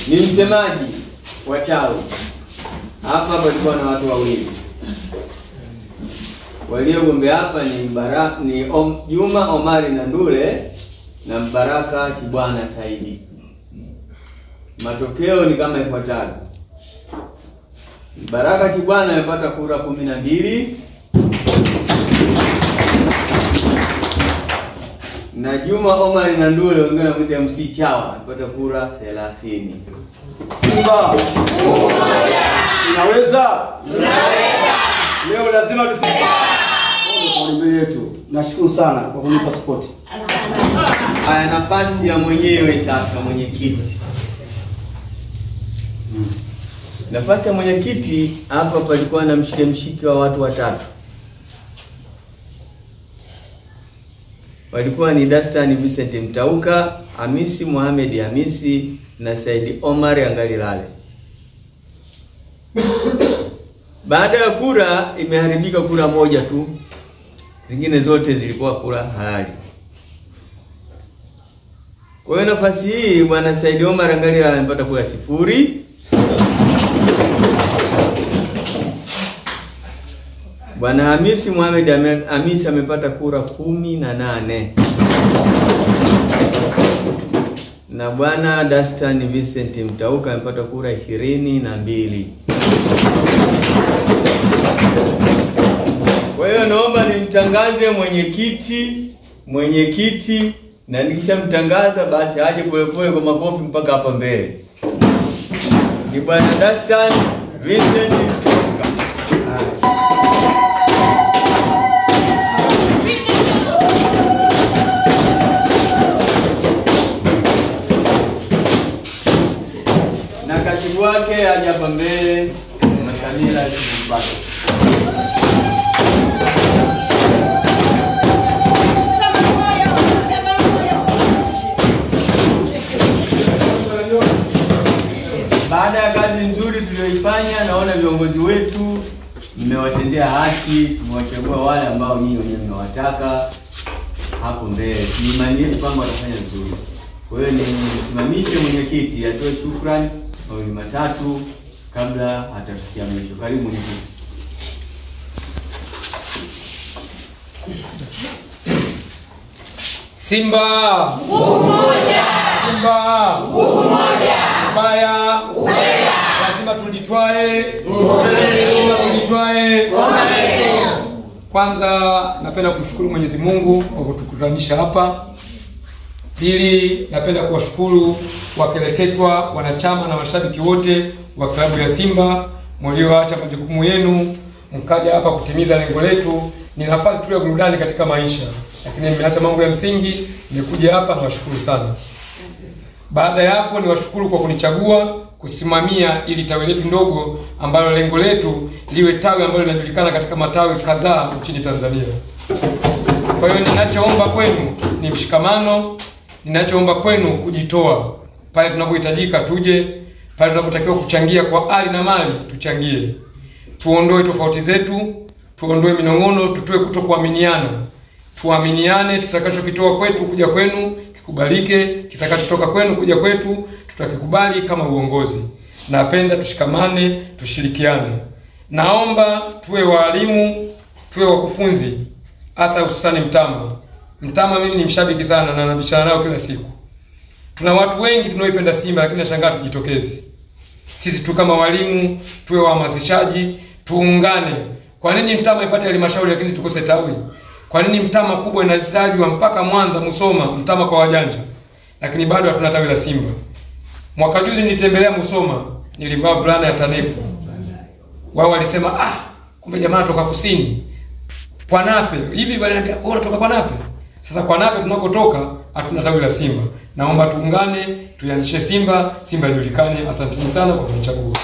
ni msemaji wa tawi. Hapa palikuwa na watu wawili. Waliogombea hapa ni Juma Omari Nandule na Mbaraka Chibwana Saidi. Matokeo ni kama ifuatavyo. Mbaraka Chibwana amepata kura 12 na Juma Omari Nandule wengine wanamuita MC Chawa amepata kura 30. Simba tunaweza. Leo lazima tufike kwa mbele yetu. Nashukuru sana kwa kunipa support. Haya, nafasi ya mwenyewe sasa, mwenyekiti. Nafasi ya mwenyekiti hapa palikuwa na mshike wa watu watatu. Walikuwa ni Dastan Vincent Mtauka, Hamisi Mohamed Hamisi na Saidi Omar Angalilale. Baada ya kura imeharibika kura moja tu. Zingine zote zilikuwa kura halali. Kwa hiyo nafasi hii bwana Saidi Omar Angalilale amepata kura 0. Bwana Hamisi Mohamed Hamisi amepata kura 18. Na bwana Dastan Vincent Mtauka amepata kura 22. Kwa hiyo naomba nimtangaze mwenyekiti na nikishamtangaza basi aje polepole kwa makofi mpaka hapa mbele. Ni bwana Dastan Vincent Mtauka. Na katibu wake aje hapa mbele, Masamila Kibaka. Baada ya kazi nzuri tuliyoifanya, naona viongozi wetu mmewatendea haki, mmewachagua wale ambao nyinyi wenyewe mnawataka hapo mbele. Ni imani yetu kwamba watafanya vizuri. Kwa hiyo nisimamishe mwenyekiti atoe shukrani mawili matatu kabla hatafikia mwisho. Karibu mwenyekiti. Simba nguvu moja. Simba nguvu moja. Ubaya ubaya. Lazima tujitwae. Kwanza napenda kumshukuru Mwenyezi Mungu kwa kutukutanisha hapa. Pili, napenda kuwashukuru wakeleketwa, wanachama na mashabiki wote wa klabu ya Simba mlioacha majukumu yenu mkaja hapa kutimiza lengo letu. Ni nafasi tu ya burudani katika maisha, lakini nimeacha mambo ya msingi, nimekuja hapa na washukuru sana. Baada ya hapo niwashukuru kwa kunichagua kusimamia ili tawi letu ndogo ambalo lengo letu liwe tawi ambalo linajulikana katika matawi kadhaa nchini Tanzania. Kwa hiyo ninachoomba kwenu ni mshikamano, ninachoomba kwenu kujitoa. Pale tunapohitajika tuje, pale tunapotakiwa kuchangia kwa hali na mali tuchangie. Tuondoe tofauti zetu, tuondoe minong'ono, tutoe kutokuaminiana. Tuaminiane, tutakachokitoa kwetu kuja kwenu kikubalike, kitakachotoka kwenu kuja kwetu tutakikubali kama uongozi. Napenda tushikamane, tushirikiane. Naomba tuwe walimu, tuwe wakufunzi, hasa hususani Mtama mimi ni mshabiki sana na nabishana nao kila siku. Tuna watu wengi tunaoipenda Simba lakini nashangaa tujitokezi. Sisi tu kama walimu tuwe wahamasishaji, tuungane. Kwa nini Mtama ipate halmashauri lakini tukose tawi? Kwa nini Mtama kubwa inatajwa mpaka Mwanza, Musoma, Mtama kwa wajanja, lakini bado hatuna tawi la Simba? Mwaka juzi nilitembelea Musoma, nilivaa fulana ya TANEFU. Wao walisema kumbe jamaa toka kusini. Kwa Nape, hivi waliniambia wewe unatoka kwa Nape? Sasa kwa Nape tunakotoka hatuna tawi la Simba. Naomba tuungane, tuanzishe Simba, Simba ijulikane. Asanteni sana kwa kunichagua.